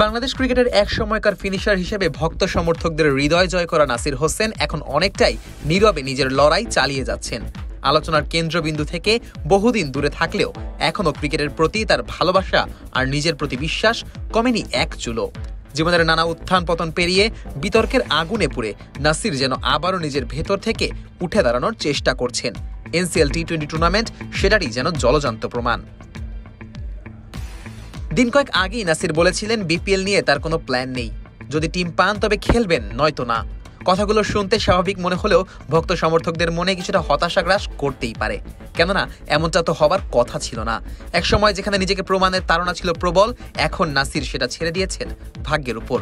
বাংলাদেশ ক্রিকেটের এক সময়কার ফিনিশার হিসেবে ভক্ত সমর্থকদের হৃদয় জয় করা নাসির হোসেন এখন অনেকটাই নীরবে নিজের লড়াই চালিয়ে যাচ্ছেন। আলোচনার কেন্দ্রবিন্দু থেকে বহুদিন দূরে থাকলেও এখনও ক্রিকেটের প্রতি তার ভালোবাসা আর নিজের প্রতি বিশ্বাস কমেনি এক চুলো। জীবনের নানা উত্থান পতন পেরিয়ে বিতর্কের আগুনে পুড়ে নাসির যেন আবারও নিজের ভেতর থেকে উঠে দাঁড়ানোর চেষ্টা করছেন। এনসিএল টি-20 টুর্নামেন্ট সেটারই যেন জলজান্ত প্রমাণ। দিন কয়েক আগেই নাসির বলেছিলেন বিপিএল নিয়ে তার কোনো প্ল্যান নেই, যদি টিম পান তবে খেলবেন, নয়তো না। কথাগুলো শুনতে স্বাভাবিক মনে হলেও ভক্ত সমর্থকদের মনে কিছুটা হতাশা গ্রাস করতেই পারে, কেননা এমনটা তো হবার কথা ছিল না। এক সময় যেখানে নিজেকে প্রমাণের তাড়না ছিল প্রবল, এখন নাসির সেটা ছেড়ে দিয়েছেন ভাগ্যের উপর।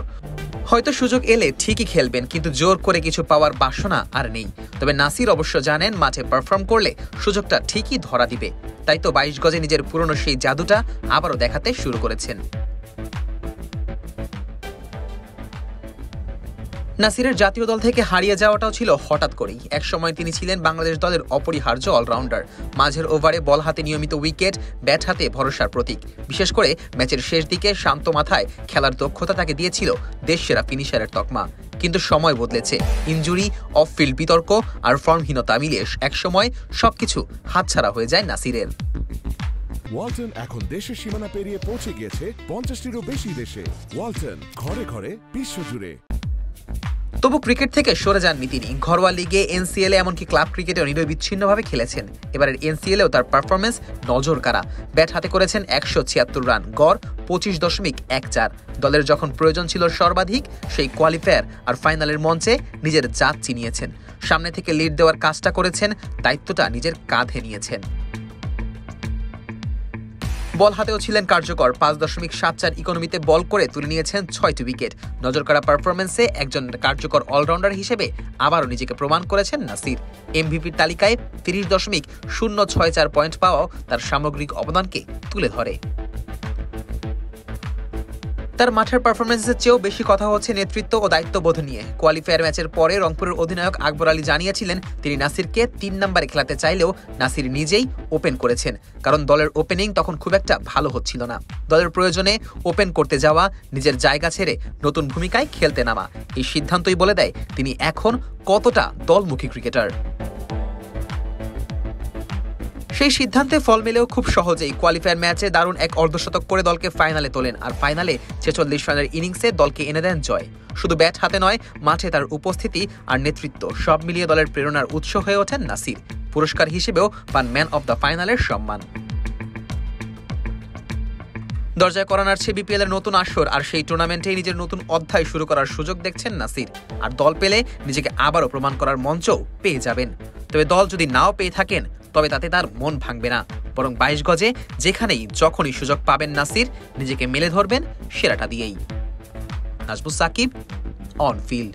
হয়তো সুযোগ এলে ঠিকই খেলবেন, কিন্তু জোর করে কিছু পাওয়ার বাসনা আর নেই। তবে নাসির অবশ্য জানেন মাঠে পারফর্ম করলে সুযোগটা ঠিকই ধরা দিবে। তাই তো 22 গজে নিজের পুরনো সেই জাদুটা আবারও দেখাতে শুরু করেছেন। নাসিরের জাতীয় দল থেকে হারিয়ে যাওয়াটাও ছিল হঠাৎ করেই। একসময় তিনি ছিলেন বাংলাদেশ দলের অপরিহার্য অলরাউন্ডার, মাঝের ওভারে বল হাতে নিয়মিত উইকেট, ব্যাট হাতে ভরসার প্রতীক। বিশেষ করে ম্যাচের শেষ দিকে শান্ত মাথায় খেলার দক্ষতা তাকে দিয়েছিল দেশসেরা ফিনিশারের তকমা। কিন্তু সময় বদলেছে, ইনজুরি, অফ ফিল্ড বিতর্ক আর ফর্মহীনতা মিলিয়ে একসময় সবকিছু হাতছাড়া হয়ে যায় নাসিরের। ওয়ালটন এখন দেশের সীমানা পেরিয়ে পৌঁছে গিয়েছে 50টিরও বেশি দেশে। ওয়ালটন, ঘরে ঘরে, বিশ্বজুড়ে। তবু ক্রিকেট থেকে সরে যাননি তিনি। ঘরোয়া লিগে, এনসিএল এমনকি ক্লাব ক্রিকেটেও নিরবিচ্ছিন্নভাবে খেলেছেন। এবারের এনসিএলেও তার পারফরমেন্স নজর কাড়া। ব্যাট হাতে করেছেন 176 রান, গড় 25.14। দলের যখন প্রয়োজন ছিল সর্বাধিক, সেই কোয়ালিফায়ার আর ফাইনালের মঞ্চে নিজের জাত চিনিয়েছেন। সামনে থেকে লিড দেওয়ার কাজটা করেছেন, দায়িত্বটা নিজের কাঁধে নিয়েছেন। বল হাতেও ছিলেন কার্যকর। 5.74 ইকোনমিতে বল করে তুলে নিয়েছেন 6টি উইকেট। নজর কাড়া পারফরমেন্সে একজন কার্যকর অলরাউন্ডার হিসেবে আবারও নিজেকে প্রমাণ করেছেন নাসির। এমভিপির তালিকায় 30.064 পয়েন্ট পাওয়াও তার সামগ্রিক অবদানকে তুলে ধরে। তার মাঠের পারফরমেন্সের চেয়েও বেশি কথা হচ্ছে নেতৃত্ব ও দায়িত্ববোধ নিয়ে। কোয়ালিফায়ার ম্যাচের পরে রংপুরের অধিনায়ক আকবর আলী জানিয়েছিলেন তিনি নাসিরকে 3 নম্বরে খেলাতে চাইলেও নাসির নিজেই ওপেন করেছেন, কারণ দলের ওপেনিং তখন খুব একটা ভালো হচ্ছিল না। দলের প্রয়োজনে ওপেন করতে যাওয়া, নিজের জায়গা ছেড়ে নতুন ভূমিকায় খেলতে নামা, এই সিদ্ধান্তই বলে দেয় তিনি এখন কতটা দলমুখী ক্রিকেটার। সেই সিদ্ধান্তে ফল মেলেও খুব সহজেই। কোয়ালিফায়ার ম্যাচে দারুণ এক অর্ধশতক করে দলকে ফাইনালে তোলেন, আর ফাইনালে 46 রানের ইনিংসে দলকে এনে দেন জয়। শুধু ব্যাট হাতে নয়, মাঠে তার উপস্থিতি আর নেতৃত্ব সব মিলিয়ে দলের প্রেরণার উৎস হয়ে ওঠেন নাসির। পুরস্কার হিসেবেও পান ম্যান অব দ্য ফাইনালের সম্মান। দরজায় করা নাড়ছে বিপিএল এর নতুন আসর, আর সেই টুর্নামেন্টেই নিজের নতুন অধ্যায় শুরু করার সুযোগ দেখছেন নাসির। আর দল পেলে নিজেকে আবারও প্রমাণ করার মঞ্চও পেয়ে যাবেন। তবে দল যদি নাও পেয়ে থাকেন, তবে তাতে তার মন ভাঙবে না, বরং 22 গজে যেখানেই যখনই সুযোগ পাবেন নাসির নিজেকে মেলে ধরবেন সেরাটা দিয়েই। Najmus Sakib, on field.